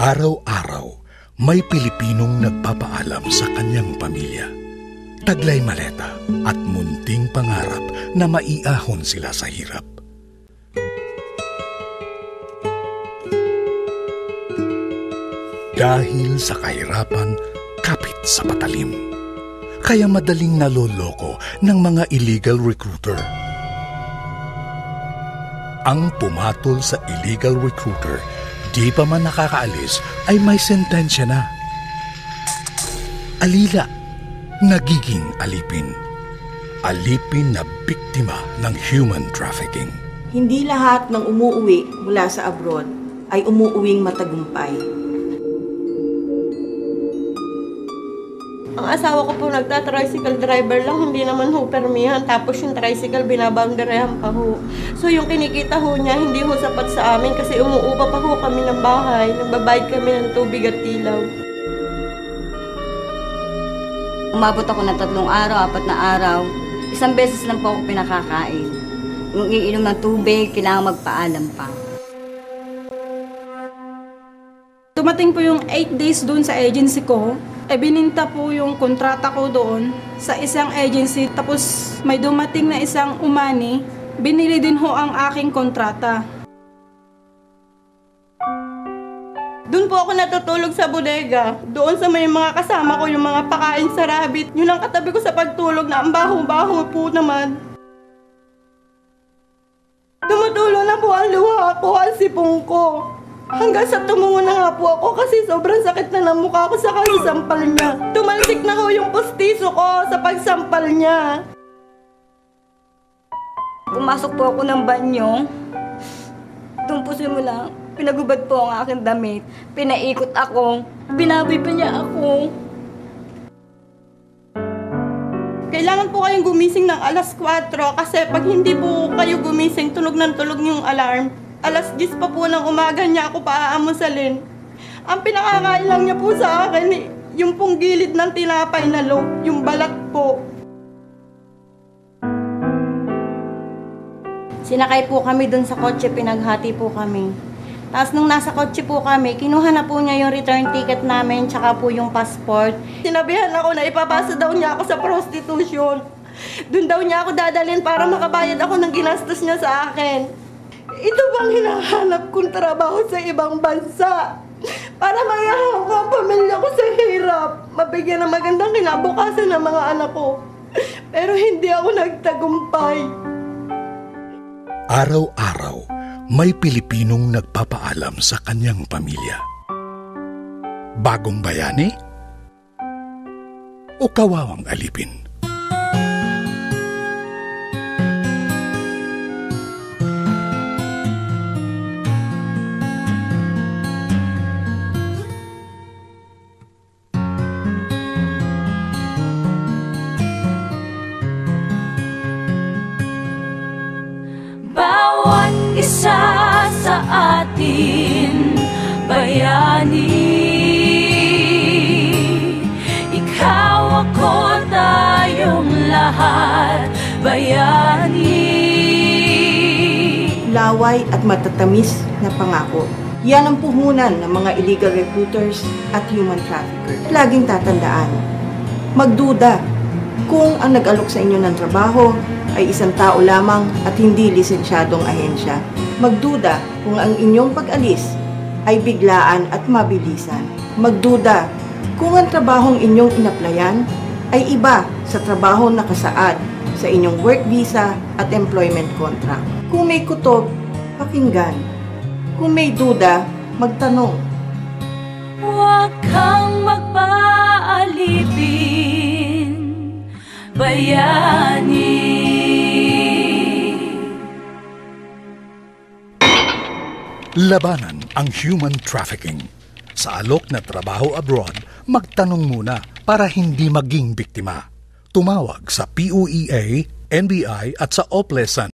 Araw-araw, may Pilipinong nagpapaalam sa kanyang pamilya. Taglay maleta at munting pangarap na maiahon sila sa hirap. Dahil sa kahirapan, kapit sa patalim. Kaya madaling naloloko ng mga illegal recruiter. Ang pumatol sa illegal recruiter, di pa man nakakaalis, ay may sentensya na. Alila, nagiging alipin. Alipin na biktima ng human trafficking. Hindi lahat ng umuuwi mula sa abroad ay umuuwing matagumpay. Ang asawa ko po nagta-tricycle driver lang, hindi naman ho permihan. Tapos yung tricycle, binaboundaryhan pa ho. So yung kinikita ho niya, hindi ho sapat sa amin kasi umuupa pa ho kami ng bahay. Nagbabayad kami ng tubig at ilaw. Umabot ako ng 3 araw, 4 na araw. Isang beses lang po ako pinakakain. Yung iinom ng tubig, kailangan magpaalam pa. Dumating po yung 8 days doon sa agency ko. Bininta po yung kontrata ko doon sa isang agency. Tapos may dumating na isang umani, binili din ho ang aking kontrata. Doon po ako natutulog sa bodega. Doon sa may mga kasama ko, yung mga pakain sa rabbit. Yun ang katabi ko sa pagtulog na ang baho-baho po naman. Tumutulo na po ang luha ko, ang sipong ko. Hanggang sa tumungo na nga po ako kasi sobrang sakit na ng mukha ko sa kalisampal niya. Tumalsik na ho yung postiso ko sa pagsampal niya. Pumasok po ako ng banyo. Doon po simula, pinagubad po ang aking damit. Pinaikot ako. Binaboy pa niya ako. Kailangan po kayong gumising ng alas 4 kasi pag hindi po kayo gumising, tunog ng tulog yung alarm. Alas 10 pa po ng umaga niya ako paaamusalin. Ang pinakakain lang niya po sa akin, yung pong gilid ng tinapay na loaf, yung balat po. Sinakay po kami dun sa kotse, pinaghati po kami. Tapos nung nasa kotse po kami, kinuha na po niya yung return ticket namin, tsaka po yung passport. Sinabihan ako na ipapasa daw niya ako sa prostitution. Dun daw niya ako dadalhin para makabayad ako ng ginastos niya sa akin. Ito bang hinahanap kong trabaho sa ibang bansa? Para mayahang ko ang pamilya ko sa hirap. Mabigyan ng magandang kinabukasan ng mga anak ko. Pero hindi ako nagtagumpay. Araw-araw, may Pilipinong nagpapaalam sa kanyang pamilya. Bagong bayani? O kawawang alipin? Isa sa atin, bayani. Ikaw, ako, tayong lahat, bayani. Laway at matatamis na pangako. Yan ang puhunan ng mga illegal recruiters at human traffickers. Laging tatandaan, magduda kung ang nag-alok sa inyo ng trabaho ay isang tao lamang at hindi lisensyadong ahensya. Magduda kung ang inyong pag-alis ay biglaan at mabilisan. Magduda kung ang trabahong inyong inaplayan ay iba sa trabaho nakasaad sa inyong work visa at employment contract. Kung may kutob, pakinggan. Kung may duda, magtanong. Huwag kang magpaalipin, bayani. Labanan ang human trafficking. Sa alok na trabaho abroad, magtanong muna para hindi maging biktima. Tumawag sa POEA, NBI at sa OPLESAN